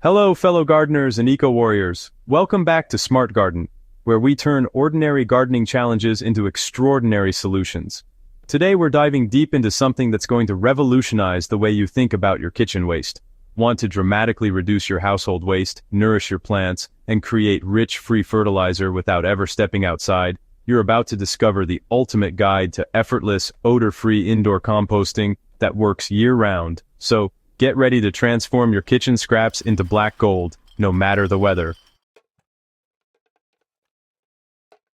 Hello, fellow gardeners and eco-warriors. Welcome back to Smart Garden, where we turn ordinary gardening challenges into extraordinary solutions. Today we're diving deep into something that's going to revolutionize the way you think about your kitchen waste. Want to dramatically reduce your household waste, nourish your plants, and create rich, free fertilizer without ever stepping outside? You're about to discover the ultimate guide to effortless, odor-free indoor composting that works year-round. So, get ready to transform your kitchen scraps into black gold, no matter the weather.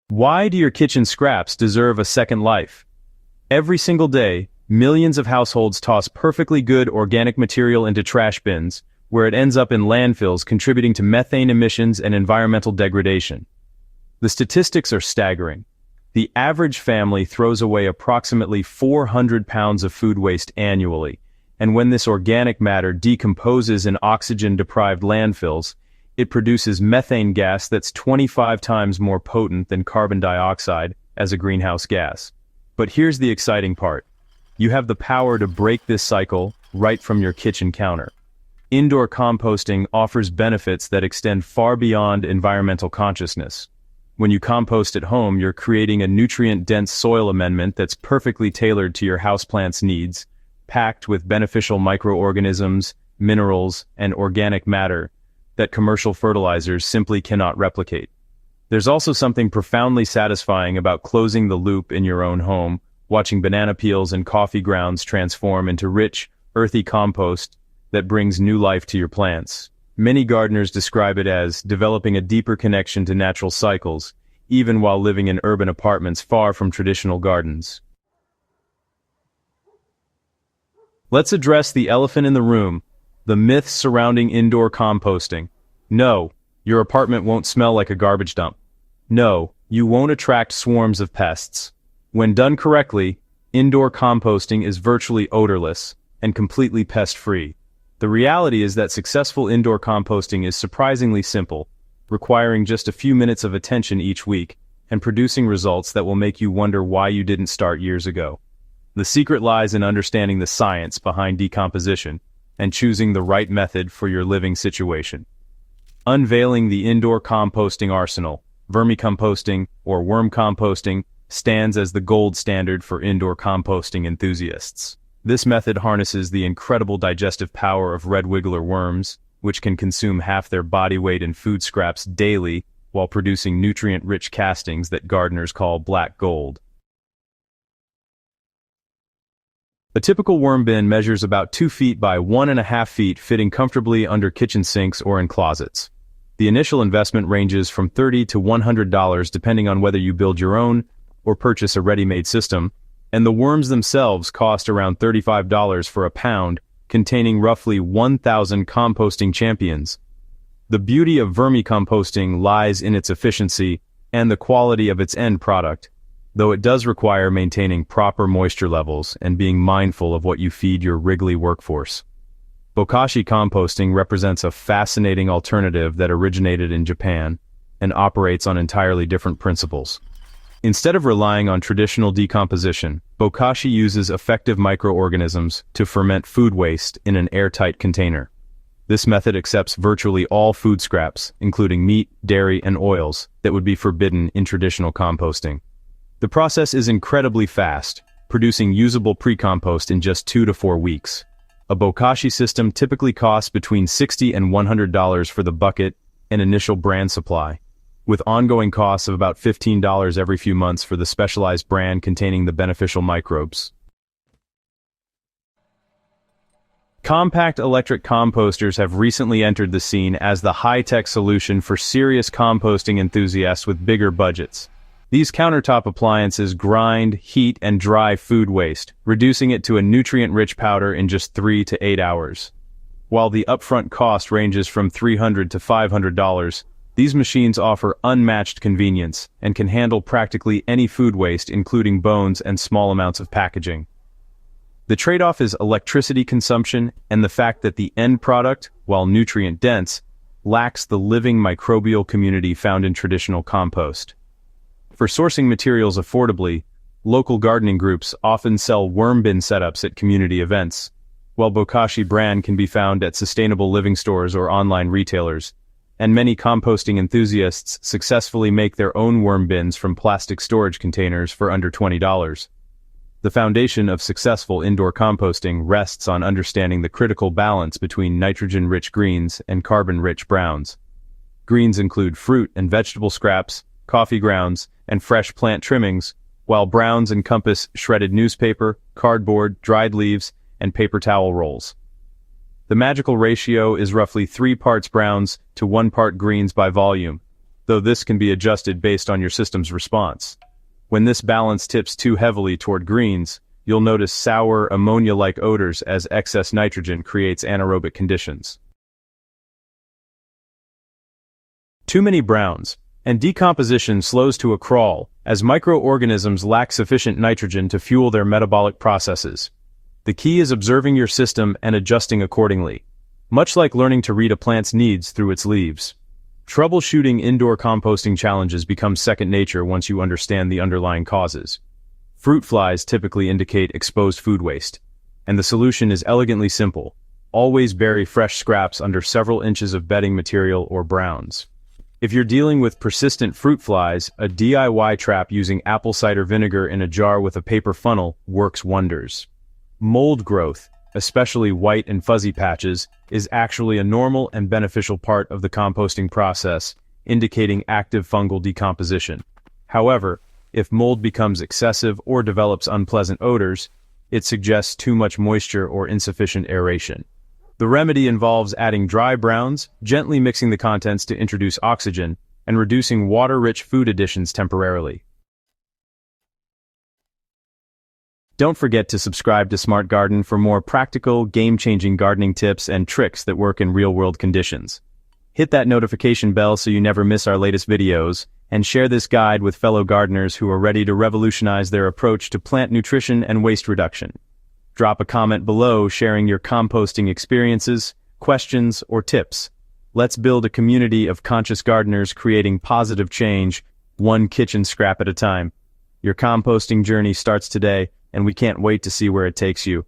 Why do your kitchen scraps deserve a second life? Every single day, millions of households toss perfectly good organic material into trash bins, where it ends up in landfills contributing to methane emissions and environmental degradation. The statistics are staggering. The average family throws away approximately 400 pounds of food waste annually. And when this organic matter decomposes in oxygen-deprived landfills, it produces methane gas that's 25 times more potent than carbon dioxide as a greenhouse gas. But here's the exciting part. You have the power to break this cycle right from your kitchen counter. Indoor composting offers benefits that extend far beyond environmental consciousness. When you compost at home, you're creating a nutrient-dense soil amendment that's perfectly tailored to your houseplant's needs, packed with beneficial microorganisms, minerals, and organic matter that commercial fertilizers simply cannot replicate. There's also something profoundly satisfying about closing the loop in your own home, watching banana peels and coffee grounds transform into rich, earthy compost that brings new life to your plants. Many gardeners describe it as developing a deeper connection to natural cycles, even while living in urban apartments far from traditional gardens. Let's address the elephant in the room, the myths surrounding indoor composting. No, your apartment won't smell like a garbage dump. No, you won't attract swarms of pests. When done correctly, indoor composting is virtually odorless and completely pest-free. The reality is that successful indoor composting is surprisingly simple, requiring just a few minutes of attention each week and producing results that will make you wonder why you didn't start years ago. The secret lies in understanding the science behind decomposition and choosing the right method for your living situation. Unveiling the indoor composting arsenal, vermicomposting or worm composting stands as the gold standard for indoor composting enthusiasts. This method harnesses the incredible digestive power of red wiggler worms, which can consume half their body weight in food scraps daily while producing nutrient-rich castings that gardeners call black gold. A typical worm bin measures about 2 feet by 1.5 feet, fitting comfortably under kitchen sinks or in closets. The initial investment ranges from $30 to $100 depending on whether you build your own or purchase a ready-made system, and the worms themselves cost around $35 for a pound, containing roughly 1,000 composting champions. The beauty of vermicomposting lies in its efficiency and the quality of its end product, though it does require maintaining proper moisture levels and being mindful of what you feed your wriggly workforce. Bokashi composting represents a fascinating alternative that originated in Japan and operates on entirely different principles. Instead of relying on traditional decomposition, Bokashi uses effective microorganisms to ferment food waste in an airtight container. This method accepts virtually all food scraps, including meat, dairy, and oils, that would be forbidden in traditional composting. The process is incredibly fast, producing usable pre-compost in just 2 to 4 weeks. A Bokashi system typically costs between $60 and $100 for the bucket and initial brand supply, with ongoing costs of about $15 every few months for the specialized brand containing the beneficial microbes. Compact electric composters have recently entered the scene as the high-tech solution for serious composting enthusiasts with bigger budgets. These countertop appliances grind, heat, and dry food waste, reducing it to a nutrient-rich powder in just 3 to 8 hours. While the upfront cost ranges from $300 to $500, these machines offer unmatched convenience and can handle practically any food waste, including bones and small amounts of packaging. The trade-off is electricity consumption and the fact that the end product, while nutrient-dense, lacks the living microbial community found in traditional compost. For sourcing materials affordably, local gardening groups often sell worm bin setups at community events. while Bokashi brand can be found at sustainable living stores or online retailers, and many composting enthusiasts successfully make their own worm bins from plastic storage containers for under $20. The foundation of successful indoor composting rests on understanding the critical balance between nitrogen-rich greens and carbon-rich browns. Greens include fruit and vegetable scraps, coffee grounds, and fresh plant trimmings, while browns encompass shredded newspaper, cardboard, dried leaves, and paper towel rolls. The magical ratio is roughly 3 parts browns to 1 part greens by volume, though this can be adjusted based on your system's response. When this balance tips too heavily toward greens, you'll notice sour, ammonia-like odors as excess nitrogen creates anaerobic conditions. Too many browns, and decomposition slows to a crawl, as microorganisms lack sufficient nitrogen to fuel their metabolic processes. The key is observing your system and adjusting accordingly, much like learning to read a plant's needs through its leaves. Troubleshooting indoor composting challenges becomes second nature once you understand the underlying causes. Fruit flies typically indicate exposed food waste, and the solution is elegantly simple. Always bury fresh scraps under several inches of bedding material or browns. If you're dealing with persistent fruit flies, a DIY trap using apple cider vinegar in a jar with a paper funnel works wonders. Mold growth, especially white and fuzzy patches, is actually a normal and beneficial part of the composting process, indicating active fungal decomposition. However, if mold becomes excessive or develops unpleasant odors, it suggests too much moisture or insufficient aeration. The remedy involves adding dry browns, gently mixing the contents to introduce oxygen, and reducing water-rich food additions temporarily. Don't forget to subscribe to Smart Garden for more practical, game-changing gardening tips and tricks that work in real-world conditions. Hit that notification bell so you never miss our latest videos, and share this guide with fellow gardeners who are ready to revolutionize their approach to plant nutrition and waste reduction. Drop a comment below sharing your composting experiences, questions, or tips. Let's build a community of conscious gardeners creating positive change, one kitchen scrap at a time. Your composting journey starts today, and we can't wait to see where it takes you.